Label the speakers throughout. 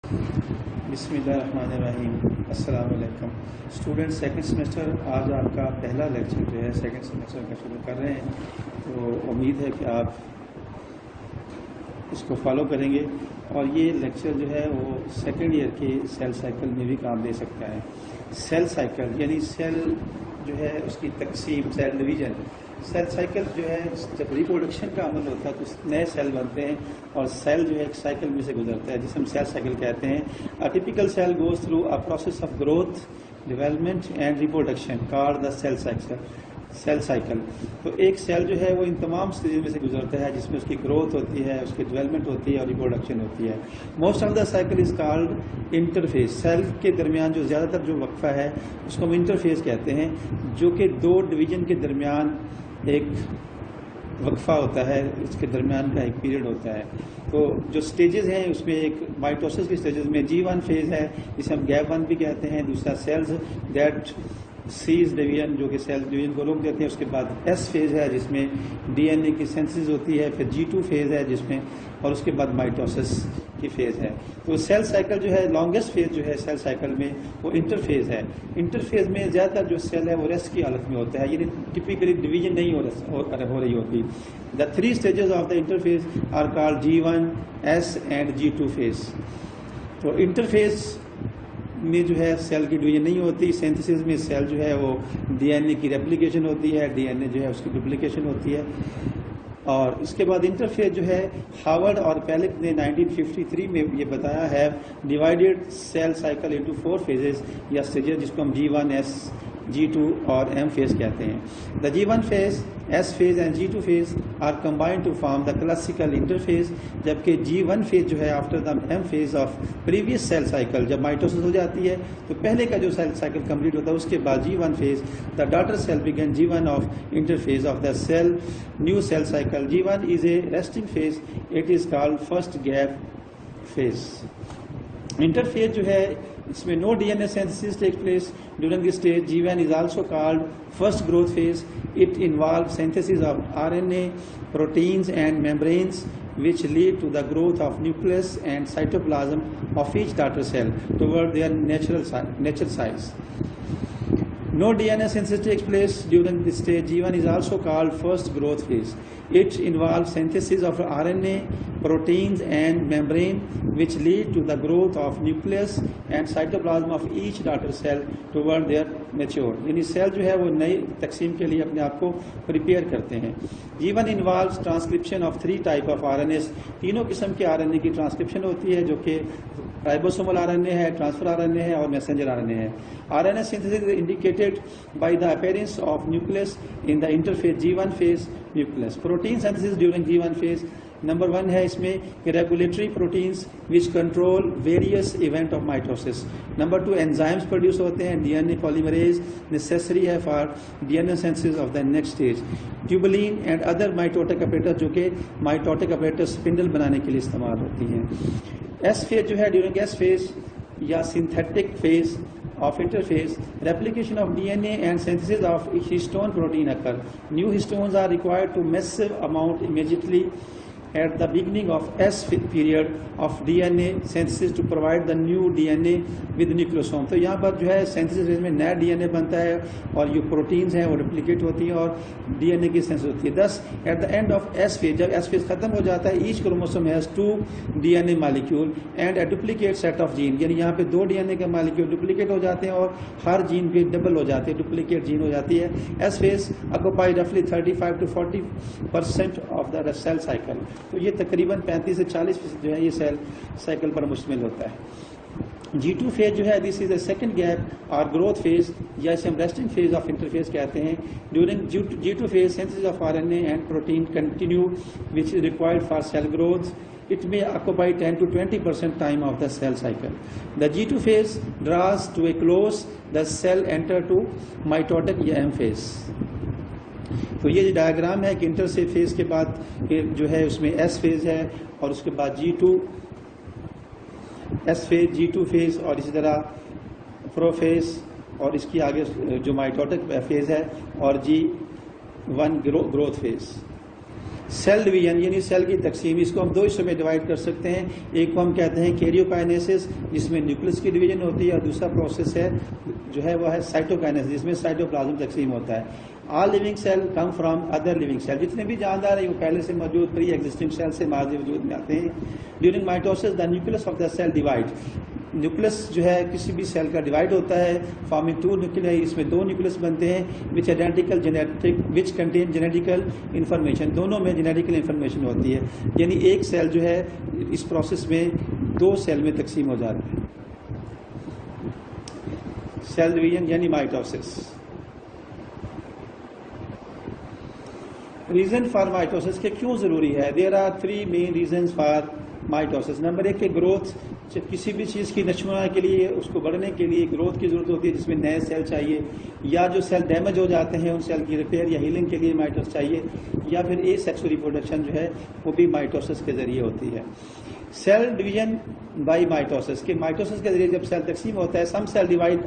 Speaker 1: बिस्मिल्लाहिर्रहमानिर्रहीम। अस्सलाम वालेकुम स्टूडेंट। सेकंड सेमेस्टर आज आपका पहला लेक्चर जो है सेकंड सेमेस्टर का शुरू कर रहे हैं, तो उम्मीद है कि आप इसको फॉलो करेंगे और ये लेक्चर जो है वो सेकंड ईयर के सेल साइकिल में भी काम दे सकता है। सेल साइकिल यानी सेल जो है उसकी तकसीम, सेल डिवीज़न। सेल साइकिल जो है जब रिप्रोडक्शन का अमल होता है तो नए सेल बनते हैं और सेल जो है एक साइकिल में से गुजरता है जिसे हम सेल साइकिल कहते हैं। A typical cell goes through a process of growth, development and reproduction called the cell cycle. तो एक सेल जो है वो इन तमाम स्टेज में से गुजरता है जिसमें उसकी ग्रोथ होती है, उसकी डेवलपमेंट होती है और रिप्रोडक्शन होती है। Most of the cycle is called interphase. Cell के दरमियान जो ज़्यादातर जो वक्फा है उसको हम इंटरफेस कहते हैं, जो कि दो डिवीजन के दरमियान एक वक्फा होता है, इसके दरमियान का एक पीरियड होता है। तो जो स्टेजेस हैं उसमें एक माइटोसिस के स्टेजेस में G1 फेज है जिसे हम गैप 1 भी कहते हैं। दूसरा सेल्स दैट सीज डिवीजन जो कि सेल डिवीजन को रोक देते हैं। उसके बाद S फेज है जिसमें DNA की सिंथेसिस होती है। फिर G2 फेज है जिसमें, और उसके बाद माइटोसिस की फेज है। तो सेल साइकिल जो है लॉन्गेस्ट फेज जो है सेल साइकिल में वो इंटरफेज है। इंटरफेज में ज़्यादातर जो सेल है वो रेस्ट की हालत में होता है, यानी टिपिकली डिवीजन नहीं हो रही होती। The three stages of the interphase are called G1, S and G2 phase. तो इंटरफेज में जो है सेल की डिवीजन नहीं होती। सिंथेसिस में सेल जो है वो DNA की रेप्लिकेशन होती है, DNA जो है उसकी डुप्लीकेशन होती है। और उसके बाद इंटरफेज जो है हार्वर्ड और पैलिक ने 1953 में ये बताया है divided cell cycle into 4 phases या स्टेजेस, जिसको हम G1, S, G2 और M फेज कहते हैं। The G1 phase, S phase and G2 phase are combined to form the classical interphase, जबकि G1 फेज जो है after the M phase of previous cell cycle, जब mitosis हो जाती है तो पहले का जो सेल साइकिल कंप्लीट होता है उसके बाद G1 phase the daughter cell begin G1 of interphase of the cell new cell cycle. G1 is a resting phase, it is called first gap phase. Interphase जो है इसमें no DNA synthesis takes place during this stage. G1 is also called first growth phase. It involves synthesis of RNA, proteins and membranes which lead to the growth of nucleus and cytoplasm of each daughter cell toward their natural size. No DNA synthesis takes place during this stage. G1 is also called first growth phase. It involves synthesis of RNA, proteins and membrane which lead to the growth of nucleus and cytoplasm of each daughter cell toward their mature. यानी cell जो है वो नई तकसीम के लिए अपने आप को प्रिपेयर करते हैं। G1 involves transcription of 3 type of RNAs. तीनों किस्म के RNA की ट्रांसक्रिप्शन होती है, जो कि राइबोसोमल RNA है, ट्रांसफर RNA है और मैसेंजर RNA है। RNA synthesis is indicated by the appearance of nucleus in the interphase G1 phase nucleus. Protein synthesis during G1 phase number 1 है इसमें regulatory proteins which control various event of mitosis. Number 2 enzymes produce होते हैं, DNA polymerase necessary है for DNA synthesis of the next stage. Tubulin and other mitotic operator जो कि mitotic operator spindle बनाने के लिए इस्तेमाल होती हैं। S फेज जो है ड्यूरिंग S फेज या synthetic phase of interphase, replication of DNA and synthesis of histone protein occur. New histones are required to massive amount immediately at the beginning of S period of DNA synthesis to provide the new DNA with nucleosome. तो यहाँ पर जो है synthesis phase में नया DNA बनता है और जो प्रोटीन्स हैं वो रेप्लिकेट होती हैं और DNA की सिंथेसिस होती है। दस at the end of S phase, जब S फेज खत्म हो जाता है, each chromosome has 2 DNA molecule and a duplicate set of gene, यानी यहाँ पे 2 DNA के मालिक्यूल डुप्लीकेट हो जाते हैं और हर जीन पे डबल हो जाते हैं, डुप्लीकेट जीन हो जाती है। S फेज ऑक्यूपाई रफली 35 to 40% of the cell cycle. तो ये तकरीबन 35 से 40% जो है ये सेल साइकिल पर मुश्तमिल होता है। G2 फेज जो है this is the second gap और ग्रोथ फेज या इसे हम रेस्टिंग फेज ऑफ इंटरफेज कहते हैं। During G2 phase synthesis of RNA and protein continue which is required for sale growth. It may occupy 10 to 20% time of the cell cycle. The G2 phase draws to a close. The cell enter to mitotic या M phase. तो ये diagram है कि inter से phase के बाद जो है उसमें S फेज है और उसके बाद G2 S phase, G2 phase और इसी तरह प्रो फेज और इसकी आगे जो माइटोटिक फेज है और G1 growth phase. Cell division यानी सेल की तकसीम, इसको हम दो हिस्सों में डिवाइड कर सकते हैं। एक को हम कहते हैं कैरियोकाइनेसिस, जिसमें न्यूक्लियस की डिवीजन होती है, और दूसरा प्रोसेस है जो है वह है साइटोकाइनेसिस, जिसमें साइटोप्लाज्म तकसीम होता है। All living cell come from other living cell, जितने भी जानदार है वो पहले से मौजूद प्री एग्जिस्टिंग सेल से माजी वजूद में आते हैं। During mitosis the nucleus of the cell divide, nucleus जो है किसी भी सेल का डिवाइड होता है, फॉर्मिंग टू न्यूक्लियाई, इसमें दो न्यूक्लियस बनते हैं, which identical genetic which contain genetical information, दोनों में जेनेटिकल इन्फॉर्मेशन होती है। यानी एक सेल जो है इस प्रोसेस में दो सेल में तकसीम हो जाता है। सेल डिवीजन यानी माइटोसिस। रीजन फॉर माइटोसिस के क्यों जरूरी है? There are three main reasons for mitosis. Number एक के ग्रोथ, किसी भी चीज़ की नशोनुमा के लिए, उसको बढ़ने के लिए ग्रोथ की जरूरत होती है, जिसमें नए सेल चाहिए, या जो सेल डैमेज हो जाते हैं उन सेल की रिपेयर या हीलिंग के लिए माइटोसिस चाहिए, या फिर ए सेक्सुअल रिप्रोडक्शन जो है वो भी माइटोसिस के जरिए होती है। सेल डिवीजन बाय माइटोसिस, के माइटोसिस के जरिए जब सेल तकसीम होता है, सम सेल डिवाइड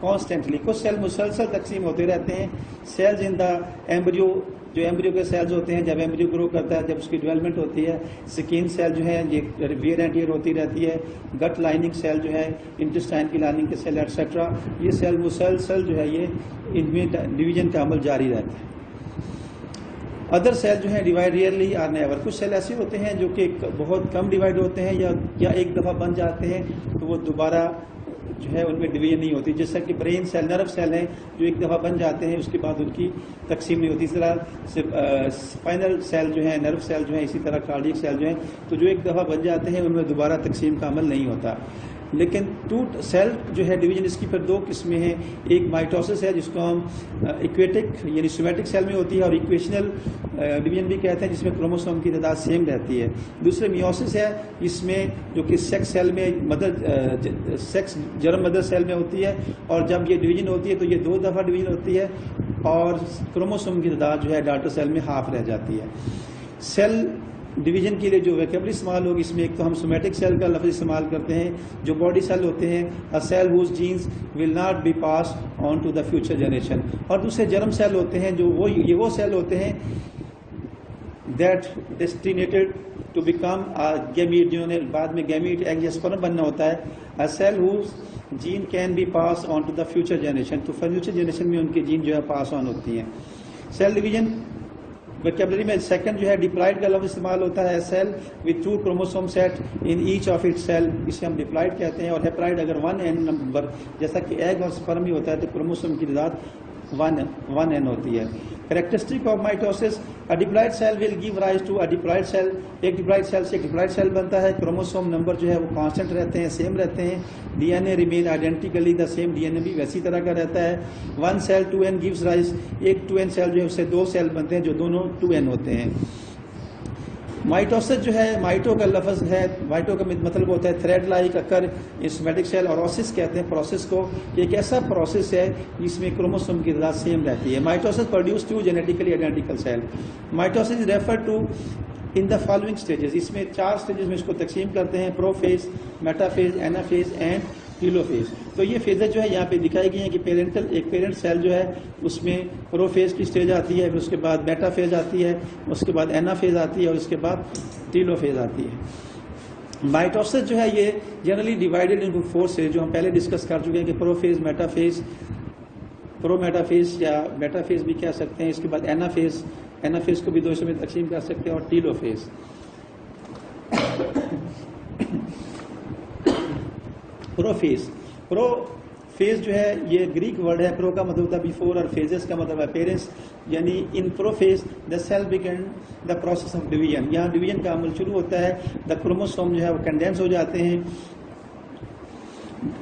Speaker 1: कॉन्स्टेंटली, कुछ सेल मुसलसल तकसीम होते रहते हैं। सेल्स इन द एम्ब्रियो, जो एम्ब्रियो के सेल्स होते हैं, जब एम्ब्रियो ग्रो करता है, जब उसकी डेवलपमेंट होती है, स्किन सेल जो है ये वियर एंड टियर होती रहती है, गट लाइनिंग सेल जो है, इंटेस्टाइन की लाइनिंग के सेल एक्सेट्रा, ये सेल मुसलसल जो है ये इनमें डिवीजन का अमल जारी रहता है। अदर सेल जो है डिवाइड रियरली आर नेवर, कुछ सेल ऐसे होते हैं जो कि बहुत कम डिवाइड होते हैं, या एक दफ़ा बन जाते हैं तो वो दोबारा जो है उनमें डिवीजन नहीं होती। जैसा कि ब्रेन सेल, नर्व सेल हैं जो एक दफ़ा बन जाते हैं उसके बाद उनकी तकसीम नहीं होती। इस तरह स्पाइनल सेल जो है, नर्व सेल जो है, इसी तरह कार्डियक सेल जो है, तो जो एक दफ़ा बन जाते हैं उनमें दोबारा तकसीम का अमल नहीं होता। लेकिन टू सेल जो है डिवीजन, इसकी फिर दो किस्में हैं। एक माइटोसिस है जिसको हम इक्वेटिक यानी सोमैटिक सेल में होती है, और इक्वेशनल डिवीजन भी कहते हैं, जिसमें क्रोमोसोम की तादाद सेम रहती है। दूसरे मियोसिस है, इसमें जो कि सेक्स सेल में mother sex germ mother cell में होती है, और जब ये डिवीजन होती है तो ये दो दफ़ा डिवीजन होती है, और क्रोमोसोम की तादाद जो है डॉटर सेल में हाफ रह जाती है। सेल डिवीजन के लिए जो वैकेबलरी इस्तेमाल होगी, इसमें एक तो हम सोमैटिक सेल का लफ्ज़ इस्तेमाल करते हैं, जो बॉडी सेल होते हैं, a cell whose genes will not be pass on to the future generation, और दूसरे जर्म सेल होते हैं जो वो सेल होते हैं that destinated to become gamete, जिन्होंने बाद में गैमीट एग या स्पर्म बनना होता है। A cell whose gene can be pass on to the future generation, तो फ्यूचर जनरेशन में उनके जीन जो है पास ऑन होती हैं। सेल डिवीजन वोकैबुलरी में सेकंड जो है डिप्लॉइड का लफ्ज़ इस्तेमाल होता है, cell with two chromosome set in each of its cell, इसे हम डिप्लॉइड कहते हैं। और हेप्लॉइड अगर 1n नंबर, जैसा कि एग और स्पर्म ही होता है, तो क्रोमोसोम की तादाद 1n होती है। Characteristic of mitosis, a diploid cell will give rise to a diploid cell, एक डिप्लॉइड सेल से एक डिप्लॉइड सेल बनता है। क्रोमोसोम नंबर जो है वो कांस्टेंट रहते हैं, सेम रहते हैं। DNA remain identically the same, DNA भी वैसी तरह का रहता है। One cell 2n gives rise, एक 2n सेल जो है उससे दो सेल बनते हैं जो दोनों 2n होते हैं। माइटोसिस जो है, माइटो का लफ्ज़ है, माइटो का मतलब होता है thread like occur in somatic cell, और ओसिस कहते हैं प्रोसेस को, एक ऐसा प्रोसेस है जिसमें क्रोमोसोम की तादाद सेम रहती है। Mitosis produce two genetically identical cell. Mitosis refer to in the following stages, इसमें 4 स्टेजेस में इसको तकसीम करते हैं, prophase, metaphase, anaphase and telophase. तो ये फेजेज जो है यहाँ पे दिखाई गई हैं कि एक पेरेंट सेल जो है उसमें प्रोफेज की स्टेज आती है, फिर उसके बाद मेटाफेज आती है, उसके बाद एनाफेज आती है, और उसके बाद टीलोफेज आती है। माइटोसिस जो है ये जनरली डिवाइडेड इनटू 4 स्टेज, जो हम पहले डिस्कस कर चुके हैं कि प्रोफेज, मेटाफेज, प्रोमेटाफेज या मेटाफेज भी कह सकते हैं। इसके बाद एनाफेज, एनाफेज को भी 2 में तकसीम कर सकते हैं, और टीलोफेज। प्रोफेज जो है ये ग्रीक वर्ड है, प्रो का मतलब होता है बिफोर, और फेजेस का मतलब अपेयरेंस, यानी in prophase the cell begin the process of division, यहाँ डिवीजन का अमल शुरू होता है। द क्रोमोसोम जो है वो कंडेंस हो जाते हैं,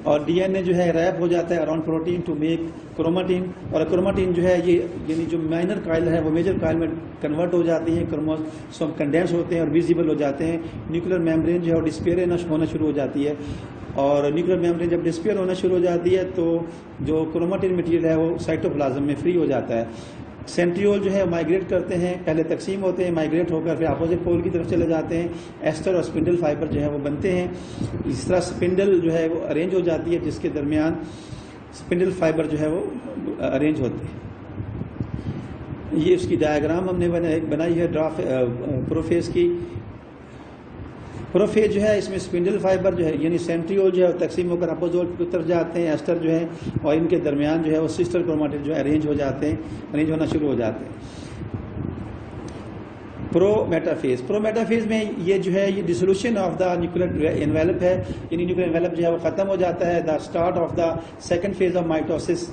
Speaker 1: और डीएनए जो है रैप हो जाता है around protein to make chromatin, और क्रोमाटिन जो है ये यानी जो माइनर कॉइल है वो मेजर कॉइल में कन्वर्ट हो जाती है, क्रोमोसोम कंडेंस होते हैं और विजिबल हो जाते हैं। न्यूक्लियर मेम्ब्रेन जो है वो डिस्पेयर होना शुरू हो जाती है, और न्यूक्लियर मेम्ब्रेन जब डिस्पेयर होना शुरू हो जाती है तो जो क्रोमाटिन मटीरियल है वो साइटोप्लाज्म में फ्री हो जाता है। सेंट्रियोल जो है माइग्रेट करते हैं, पहले तकसीम होते हैं, माइग्रेट होकर फिर अपोजिट पोल की तरफ चले जाते हैं। एस्टर और स्पिंडल फाइबर जो है वो बनते हैं। इस तरह स्पिंडल जो है वो अरेंज हो जाती है, जिसके दरमियान स्पिंडल फाइबर जो है वो अरेंज होते हैं। ये उसकी डायग्राम हमने बनाई है ड्राफ्ट प्रोफेज की। प्रोफेज जो है इसमें स्पिंडल फाइबर जो है यानी सेंट्रियोल जो है तकसीम होकर अपोजोल की तरफ जाते हैं, एस्टर जो है और इनके दरमियान जो है वो सिस्टर क्रोमेटिड जो है अरेंज हो जाते हैं, अरेंज होना शुरू हो जाते हैं। प्रोमेटाफेज में ये जो है ये dissolution of the nuclear envelope है, यानी न्यूक्लियर एनवेलप जो है वो खत्म हो जाता है। The start of the second phase of mitosis,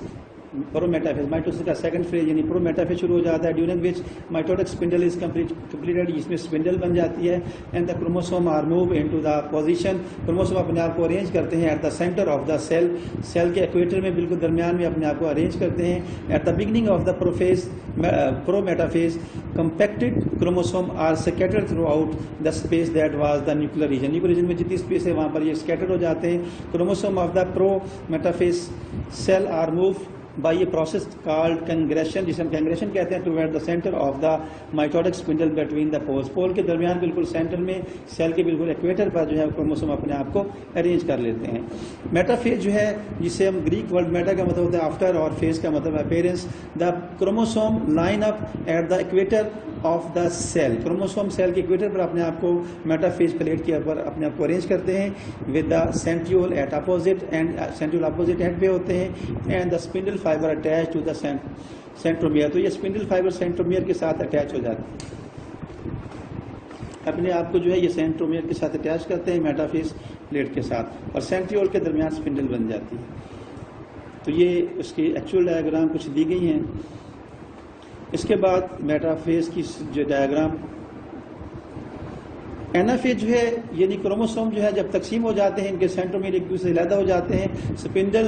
Speaker 1: prometaphase mitosis का सेकंड फेज यानी प्रोमेटाफेज शुरू हो जाता है, during which mitotic spindle is completed, इसमें स्पिंडल बन जाती है। And the chromosome are move into the position, chromosome अपने आप को अरेंज करते हैं at the centre of the cell, cell के इक्वेटर में बिल्कुल दरमियान में अपने आप को अरेंज करते हैं। At the beginning of the prometaphase compacted chromosome are scattered throughout the space that was the nuclear region, nuclear region में जितनी स्पेस है वहां पर ये स्कैटर्ड हो जाते हैं। Chromosome of the prometaphase cell are move by a process called congression, जिसे हम कंग्रेशन कहते हैं, toward the centre of the mitotic spindle between the poles, pole के दरमियान बिल्कुल सेंटर में सेल के बिल्कुल इक्वेटर पर जो है क्रोमोसोम अपने आप को अरेंज कर लेते हैं। मेटाफेज जो है जिसे हम ग्रीक वर्ड मेटा का मतलब होता है आफ्टर और फेज का मतलब appearance, the chromosome line up at the equator of the cell, chromosome cell के इक्वेटर पर अपने आप को मेटाफेज प्लेट के ऊपर अपने आप को अरेंज करते हैं with the centriole at opposite end centriole opposite end पे होते हैं and the spindle fibre attach to the centromere, तो ये स्पिंडल फाइबर सेंट्रोमियर के साथ अटैच हो जाते हैं, अपने आप को जो है ये सेंट्रोमियर के साथ अटैच करते हैं मेटाफेज प्लेट के साथ और सेंट्रियोल के दरमियान स्पिंडल बन जाती है। तो ये उसकी एक्चुअल डायग्राम कुछ दी गई हैं। इसके बाद मेटाफेज की जो डायग्राम, एनाफेज जो है यानी क्रोमोसोम जो है जब तकसीम हो जाते हैं इनके सेंट्रोमियर एक दूसरे से अलग हो जाते हैं, स्पिंडल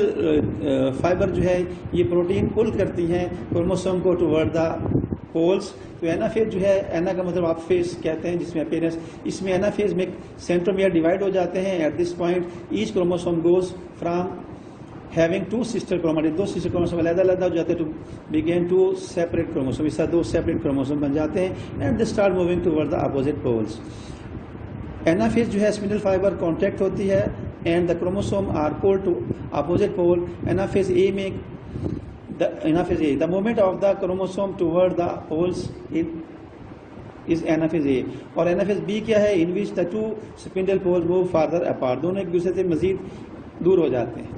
Speaker 1: फाइबर जो है ये प्रोटीन पुल करती हैं क्रोमोसोम को टुवर्ड द पोल्स। तो एनाफेज जो है, एना का मतलब आप फेज कहते हैं जिसमें अपेयरेंस, इसमें एनाफेज में सेंट्रोमियर डिवाइड हो जाते हैं। At this point each chromosome goes from having two sister chromatid, दो सिस्टर क्रोमोसोम अलग अलग हो जाते हैं to begin two separate chromosome, इसका दो सेपरेट क्रोमोसोम बन जाते हैं and they start moving toward the opposite poles. Anaphase जो है स्पिंडल फाइबर कॉन्टैक्ट होती है and the chromosome are pulled to opposite pole. Anaphase A में the movement of the chromosome toward the poles is anaphase A, और anaphase B क्या है, in which the two spindle pole move farther apart, दोनों एक दूसरे से मजीद दूर हो जाते हैं।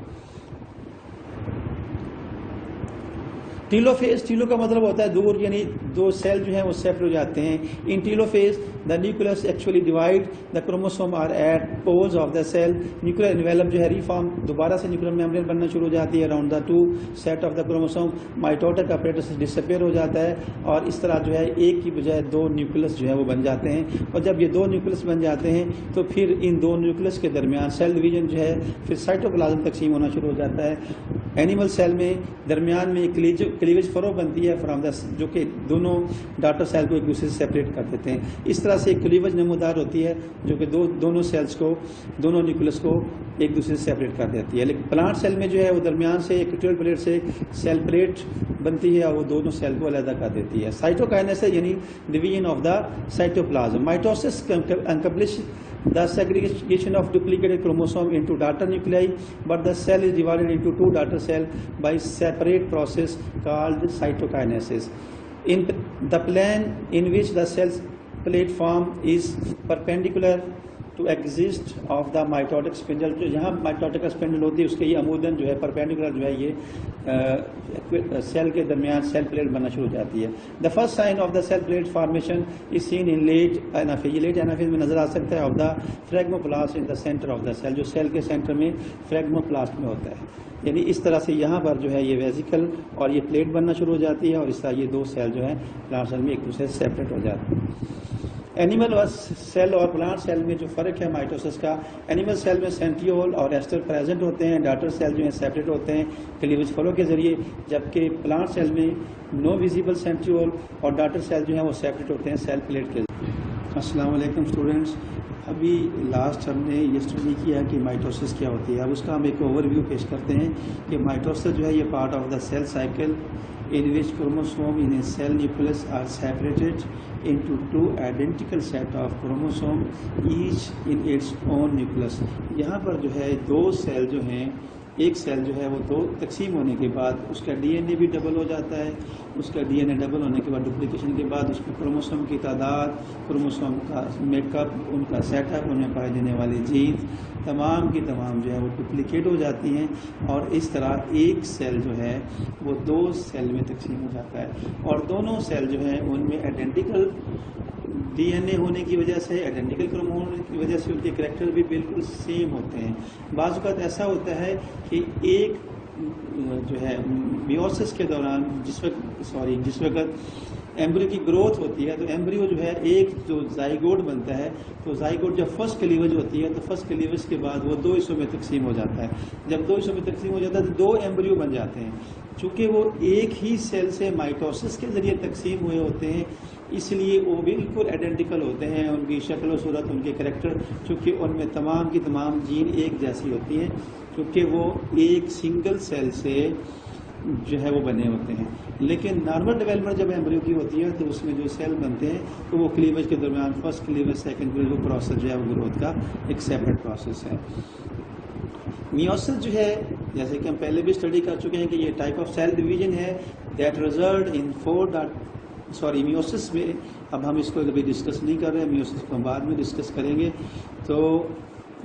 Speaker 1: टीलोफेज, टीलो का मतलब होता है दूर, यानी दो सेल जो है वो सेपरेट हो जाते हैं। In telophase the nucleus actually divide, the chromosome are at poles of the cell, nuclear envelope जो है रिफॉर्म, दोबारा से न्यूक्लियर मेम्ब्रेन बनना शुरू हो जाती है around the two set of the chromosome, mitotic apparatus disappear हो जाता है और इस तरह जो है एक की बजाय दो न्यूक्लियस जो है वो बन जाते हैं। और जब ये दो न्यूक्लियस बन जाते हैं तो फिर इन दो न्यूक्लियस के दरमियान सेल डिवीजन जो है फिर साइटोप्लाज्म तकसीम होना शुरू हो जाता है। एनिमल सेल में दरमियान में क्लीवेज फरो बनती है फ्रॉम द, जो कि दोनों डॉटर सेल को एक दूसरे से सेपरेट कर देते हैं। इस तरह से क्लीवेज नमूदार होती है जो कि दोनों सेल्स को, दोनों न्यूक्लियस को एक दूसरे से सेपरेट कर देती है। लेकिन प्लांट सेल में जो है वो दरमियान से इक्वेटोरियल प्लेट से सेल प्लेट बनती है और वो दोनों सेल को अलग कर देती है। साइटोकाइनेसिस यानी division of the cytoplasm. Mitosis accomplish the segregation of duplicated chromosome into daughter nuclei, but the cell is divided into two daughter cells by separate process called cytokinesis. In the plane in which the cell plate form is perpendicular to exist of the mitotic spindle, जो यहाँ mitotic spindle होती है उसके ये अमूदन जो है perpendicular जो है ये सेल के दरमियान सेल प्लेट बनना शुरू हो जाती है। The first sign of the cell plate formation is seen in late anaphase, ये लेट एनाफेज में नजर आ सकता है, of the phragmoplast in the centre of the cell, जो सेल के सेंटर में फ्रेगमोप्लास्ट में होता है। यानी इस तरह से यहाँ पर जो है ये वेजिकल और ये प्लेट बनना शुरू हो जाती है और इस तरह ये दो सेल जो है प्लांट सेल में एक दूसरे से सेपरेट हो जाते हैं। एनिमल सेल और प्लांट सेल में जो फ़र्क है माइटोसिस का, एनिमल सेल में सेंट्रियोल और एस्टर प्रेजेंट होते हैं, डॉटर सेल जो है सेपरेट होते हैं क्लीवेज फलो के जरिए, जबकि प्लांट सेल में नो विजिबल सेंट्रियोल और डॉटर सेल जो है वो सेपरेट होते हैं सेल प्लेट के जरिए। अस्सलाम वालेकुम स्टूडेंट्स, अभी लास्ट हमने ये स्टडी किया कि माइटोसिस क्या होती है। अब उसका हम एक ओवरव्यू पेश करते हैं कि माइटोसिस जो है ये part of the cell cycle in which chromosome in a cell nucleus are separated into two identical set of chromosome each in its own nucleus। यहाँ पर जो है दो सेल जो हैं एक सेल जो है वो दो तकसीम होने के बाद उसका डीएनए भी डबल हो जाता है। उसका डीएनए डबल होने के बाद डुप्लीकेशन के बाद उसमें क्रोमोसोम की तादाद, क्रोमोसोम का मेकअप, उनका सेटअप, उनमें पाए जाने वाले जीन्स तमाम की तमाम जो है वो डुप्लीकेट हो जाती हैं और इस तरह एक सेल जो है वो दो सेल में तकसीम हो जाता है और दोनों सेल जो है उनमें आइडेंटिकल डीएनए होने की वजह से, आइडेंटिकल क्रोमोसोम होने की वजह से उनके करैक्टर भी बिल्कुल सेम होते हैं। बाज़ वक़्त ऐसा होता है कि एक जो है मियोसिस के दौरान जिस वक्त एम्ब्रियो की ग्रोथ होती है तो एम्ब्रियो जो है एक जो जाइगोट बनता है तो जाइगोट जब फर्स्ट क्लीवेज होती है तो फर्स्ट क्लीवेज के बाद वो दो हिस्सों में तकसीम हो जाता है। जब दो हिस्सों में तकसीम हो जाता है तो दो एम्ब्रियो बन जाते हैं। चूँकि वो एक ही सेल से माइटोसिस के ज़रिए तकसीम हुए होते हैं इसलिए वो बिल्कुल आइडेंटिकल होते हैं, उनकी शक्ल और सूरत, उनके करैक्टर, चूँकि उनमें तमाम की तमाम जीन एक जैसी होती हैं क्योंकि वो एक सिंगल सेल से जो है वो बने होते हैं। लेकिन नॉर्मल डेवलपमेंट जब एम्ब्रियो की होती है तो उसमें जो सेल बनते हैं तो वो क्लीवेज के दरमियान फर्स्ट क्लीवेज सेकंड क्लीवेज वो प्रोसेस जो है वो ग्रोथ का एक सेपरेट प्रोसेस है। मियोसिस जो है जैसे कि हम पहले भी स्टडी कर चुके हैं कि ये टाइप ऑफ सेल डिवीजन है दैट रिजल्ट इन मियोसिस में अब हम इसको कभी डिस्कस नहीं कर रहे हैं, मियोसिस को हम बाद में डिस्कस करेंगे। तो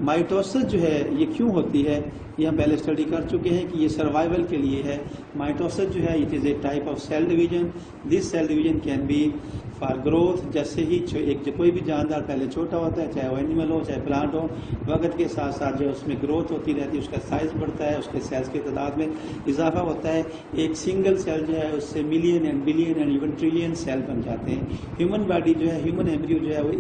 Speaker 1: माइटोसिस जो है ये क्यों होती है ये हम पहले स्टडी कर चुके हैं कि ये सर्वाइवल के लिए है। माइटोसिस जो है it is a type of cell division. This cell division can be for growth. जैसे ही कोई भी जानदार पहले छोटा होता है, चाहे वो एनिमल हो चाहे प्लांट हो, वक्त के साथ साथ जो उसमें ग्रोथ होती रहती है, उसका साइज बढ़ता है, उसके सेल्स की तादाद में इजाफा होता है। एक सिंगल सेल जो है उससे million and billion and even trillion cell बन जाते हैं। ह्यूमन बॉडी जो है, ह्यूमन एम्ब्रियो जो है वो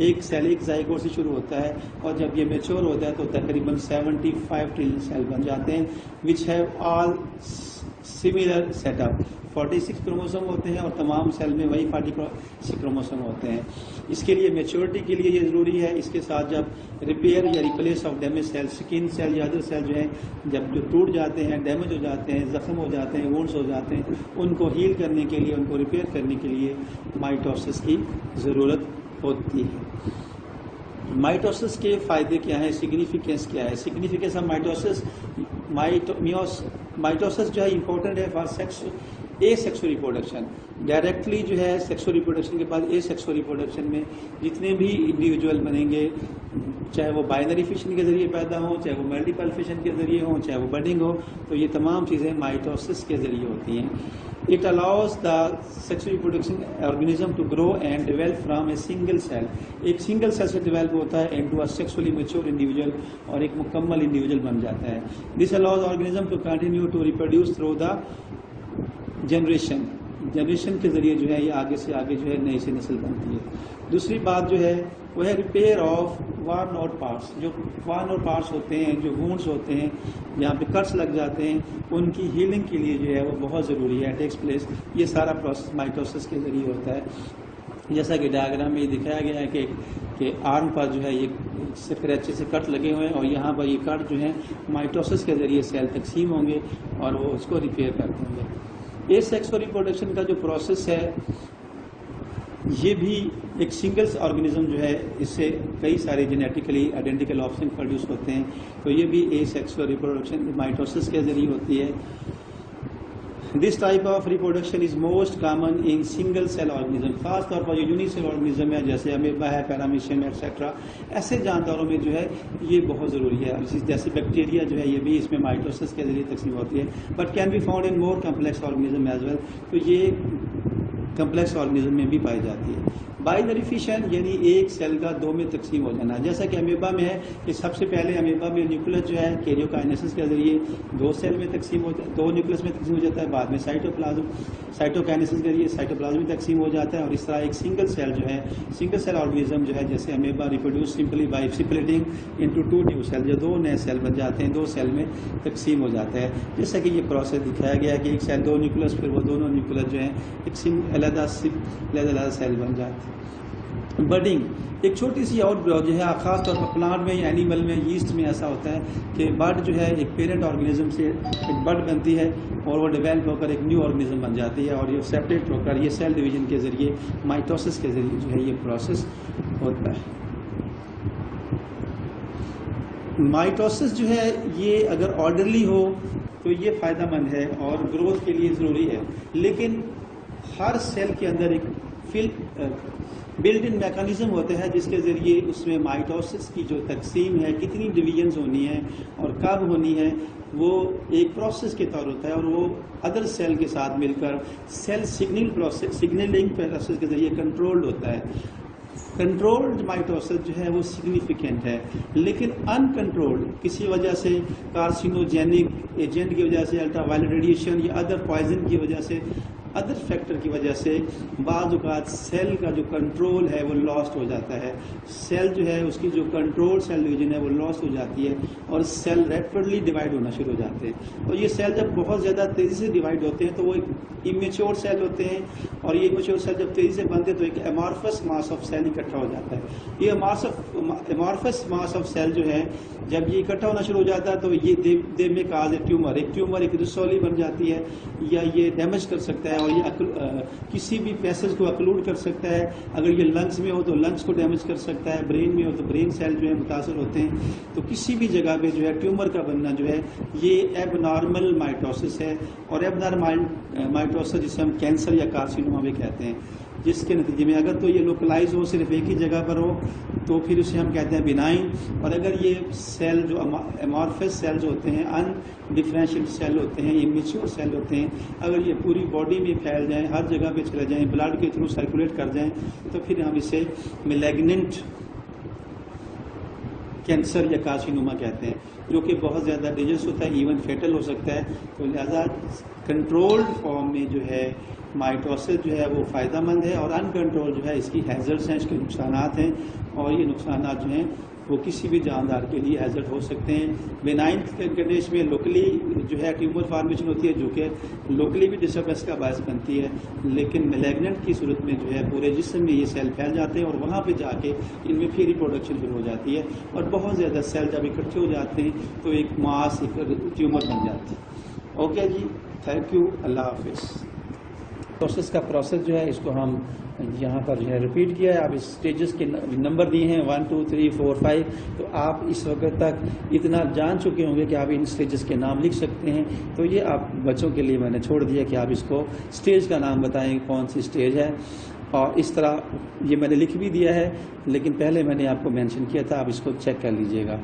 Speaker 1: एक सेल, एक जाइगोट से शुरू होता है और जब ये मैच्योर होता है तो तकरीबन 75 ट्रिलियन सेल बन जाते हैं which have all similar setup. 46 chromosome होते हैं और तमाम सेल में वही 46 क्रोमोसोम होते हैं। इसके लिए मैच्योरिटी के लिए ये ज़रूरी है। इसके साथ जब रिपेयर या replace of damage cell, skin cell या अदर सेल जो है जब जो टूट जाते हैं, डैमेज हो जाते हैं, ज़ख्म हो जाते हैं, वुंड्स हो जाते हैं, उनको हील करने के लिए, उनको रिपेयर करने के लिए माइटोसिस की ज़रूरत होती है। माइटोसिस के फ़ायदे क्या हैं, सिग्निफिकेंस क्या है? सिग्निफिकेंस ऑफ माइटोसिस, माइटोसिस जो है इंपॉर्टेंट है फॉर सेक्सुअल रिप्रोडक्शन। डायरेक्टली जो है सेक्सुअल रिप्रोडक्शन के बाद सेक्सुअल रिप्रोडक्शन में जितने भी इंडिविजुअल बनेंगे, चाहे वो बाइनरी फिशन के जरिए पैदा हो, चाहे वो मल्टीपल फिशन के जरिए हो, चाहे वो बडिंग हो, तो ये तमाम चीज़ें माइटोसिस के जरिए होती हैं। It allows the sexual reproduction organism to grow and develop from a single cell. एक सिंगल सेल से डेवलप होता है into a sexually mature individual और एक मुकम्मल इंडिविजुअल बन जाता है। This allows organism to continue to reproduce through the generation के जरिए जो है ये आगे से आगे जो है नई से नस्ल बनती है। दूसरी बात जो है वो है repair of worn out parts. जो वर्न आउट पार्ट्स होते हैं, जो वुंड्स होते हैं, जहाँ पे कट्स लग जाते हैं, उनकी हीलिंग के लिए जो है वो बहुत ज़रूरी है, टेक्स प्लेस। ये सारा प्रोसेस माइटोसिस के जरिए होता है। जैसा कि डायग्राम में दिखाया गया है कि आर्म पर जो है ये स्क्रैच से कट लगे हुए हैं और यहाँ पर ये कट जो है माइटोसिस के जरिए सेल तकसीम होंगे और वो उसको रिपेयर कर देंगे। ये सेक्सुअल रिप्रोडक्शन का जो प्रोसेस है ये भी एक सिंगल ऑर्गेनिज्म जो है, इससे कई सारे जेनेटिकली आइडेंटिकल ऑप्शन प्रोड्यूस होते हैं, तो ये भी ए सेक्सुअल रिप्रोडक्शन माइटोसिस के जरिए होती है। This type of reproduction is most common in single cell organism. खास तौर पर जो यूनिसेल ऑर्गेनिज्म है जैसे अमीबा है, पैरामीशियम एक्सेट्रा, ऐसे जानदारों में जो है ये बहुत ज़रूरी है। जैसे बैक्टीरिया जो है ये भी इसमें माइटोसिस के जरिए तकसीम होती है, but can be found in more complex organism as well. तो ये कम्प्लेक्स ऑर्गेनिज्म में भी पाई जाती है। बाइनरी फिशन यानी एक सेल का दो में तकसीम हो जाना, जैसा कि अमीबा में है कि सबसे पहले अमीबा में न्यूक्लियस जो है कैरियोकाइनेसिस के जरिए दो सेल में तकसीम हो जाता है, दो न्यूक्लियस में तकसीम हो जाता है, बाद में साइटोकाइनेसिस के जरिए साइटोप्लाज्म में तकसीम हो जाता है और इस तरह एक सिंगल सेल जो है, सिंगल सेल ऑर्गेनिज्म जो है जैसे amoeba reproduce simply by splitting into two new cell, जो दो नए सेल बन जाते हैं, दो सेल में तकसीम हो जाता है। जैसा कि ये प्रोसेस दिखाया गया है कि एक सेल दो न्यूक्लियस, फिर वो दोनों न्यूक्लियस जो है एक अलग सेल बन जाते हैं। बडिंग एक छोटी सी आउटग्रोथ जो है, खास तौर पर प्लांट में या एनिमल में, यीस्ट में ऐसा होता है कि बड जो है एक पेरेंट ऑर्गेनिज्म से एक बड बनती है और वो डेवलप होकर एक न्यू ऑर्गेनिज्म बन जाती है और ये सेपरेट होकर ये सेल डिवीजन के जरिए, माइटोसिस के जरिए जो है ये प्रोसेस होता है। माइटोसिस जो है ये अगर ऑर्डरली हो तो ये फ़ायदेमंद है और ग्रोथ के लिए ज़रूरी है, लेकिन हर सेल के अंदर एक बिल्ट इन मैकेनिज्म होता है जिसके ज़रिए उसमें माइटोसिस की जो तकसीम है, कितनी डिवीजन्स होनी है और कब होनी है, वो एक प्रोसेस के तौर होता है और वो अदर सेल के साथ मिलकर सेल सिग्नलिंग प्रोसेस के ज़रिए कंट्रोल्ड होता है। कंट्रोल्ड माइटोसिस जो है वो सिग्निफिकेंट है, लेकिन अनकंट्रोल्ड किसी वजह से कार्सिनोजेनिक एजेंट की वजह से, अल्ट्रावायलेट रेडिएशन या अदर पॉइजन की वजह से, अदर फैक्टर की वजह से बाज़ औक़ात सेल का जो कंट्रोल है वो लॉस्ट हो जाता है। सेल जो है उसकी जो कंट्रोल सेल डिवीजन है वो लॉस्ट हो जाती है और सेल रैपिडली डिवाइड होना शुरू हो जाते हैं। और ये सेल जब बहुत ज़्यादा तेज़ी से डिवाइड होते हैं तो वो एक इमेच्योर सेल होते हैं, और ये इमेच्योर सेल जब तेज़ी से बनते हैं तो एक एमॉर्फस मास ऑफ सेल इकट्ठा हो जाता है। ये एमॉर्फस मास ऑफ सेल जो है जब ये इकट्ठा होना शुरू हो जाता है तो ये दे में काज ए ट्यूमर, एक ट्यूमर एक रिसोली बन जाती है, या ये डैमेज कर सकता है और ये किसी भी पैसेज को अक्लूड कर सकता है। अगर ये लंग्स में हो तो लंग्स को डैमेज कर सकता है, ब्रेन में हो तो ब्रेन सेल जो है मुतासर होते हैं। तो किसी भी जगह पे जो है ट्यूमर का बनना जो है ये एबनॉर्मल माइटोसिस है, और एबनॉर्मल माइटोसिस जिसे हम कैंसर या कार्सिनोमा भी कहते हैं, जिसके नतीजे में अगर तो ये लोकलाइज हो, सिर्फ एक ही जगह पर हो, तो फिर उसे हम कहते हैं बिनाइन। और अगर ये सेल जो एमॉर्फस सेल्स होते हैं, अनडिफरेंशिएटेड सेल होते हैं, इमेच्योर सेल होते हैं, अगर ये पूरी बॉडी में फैल जाएं, हर जगह पे चले जाएं, ब्लड के थ्रू सर्कुलेट कर जाएं, तो फिर हम इसे मैलिग्नेंट कैंसर या कार्सिनोमा कहते हैं, जो कि बहुत ज़्यादा डेंजरस होता है, इवन फेटल हो सकता है। तो लिहाजा कंट्रोल्ड फॉर्म में जो है माइटोसिस जो है वो फ़ायदेमंद है, और अनकंट्रोल जो है इसकी हैज़र्ड्स हैं, इसके नुकसानात हैं, और ये नुकसानात जो हैं वो किसी भी जानदार के लिए हैज़र्ड हो सकते हैं। बेनाइन कंडीशन में लोकली जो है ट्यूमर फॉर्मेशन होती है, जो कि लोकली भी डिस्टर्बेंस का बायस बनती है, लेकिन मैलिग्नेंट की सूरत में जो है पूरे जिस्म में ये सेल फैल जाते हैं और वहाँ पे जाके इनमें फिर रिप्रोडक्शन शुरू हो जाती है, और बहुत ज़्यादा सेल जब इकट्ठे हो जाते हैं तो एक मास एक ट्यूमर बन जाती है। ओके जी, थैंक यू, अल्लाह हाफिज़। प्रोसेस का प्रोसेस जो है इसको हम यहाँ पर जो है रिपीट किया है। आप इस स्टेजेस के नंबर दिए हैं 1 2 3 4 5, तो आप इस वक्त तक इतना जान चुके होंगे कि आप इन स्टेजेस के नाम लिख सकते हैं। तो ये आप बच्चों के लिए मैंने छोड़ दिया कि आप इसको स्टेज का नाम बताएं, कौन सी स्टेज है, और इस तरह ये मैंने लिख भी दिया है, लेकिन पहले मैंने आपको मेंशन किया था, आप इसको चेक कर लीजिएगा।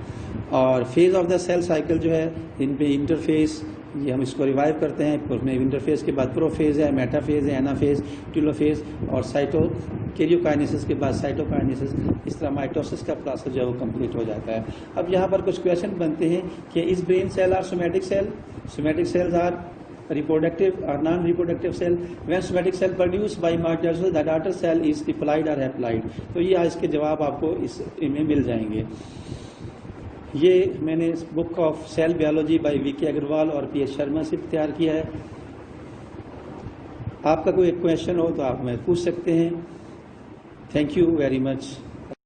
Speaker 1: और phase of the cell cycle जो है, इन पे इंटरफेस, ये हम इसको रिवाइव करते हैं। उसमें इंटरफेस के बाद प्रोफेज है, मेटाफेज है, एनाफेज, टेलोफेज, और कैरियोकाइनेसिस के बाद साइटोकाइनेसिस। इस तरह माइटोसिस का प्रोसेस जो है वो कंप्लीट हो जाता है। अब यहाँ पर कुछ क्वेश्चन बनते हैं कि इस brain cell are somatic cell, somatic cells are reproductive or non-reproductive cell, when somatic cell produced by mitosis the daughter cell is diploid or haploid। तो ये इसके जवाब आपको इसमें मिल जाएंगे। ये मैंने book of cell biology by VK Agarwal और पीएच शर्मा से तैयार किया है। आपका कोई क्वेश्चन हो तो आप मैं पूछ सकते हैं। Thank you very much.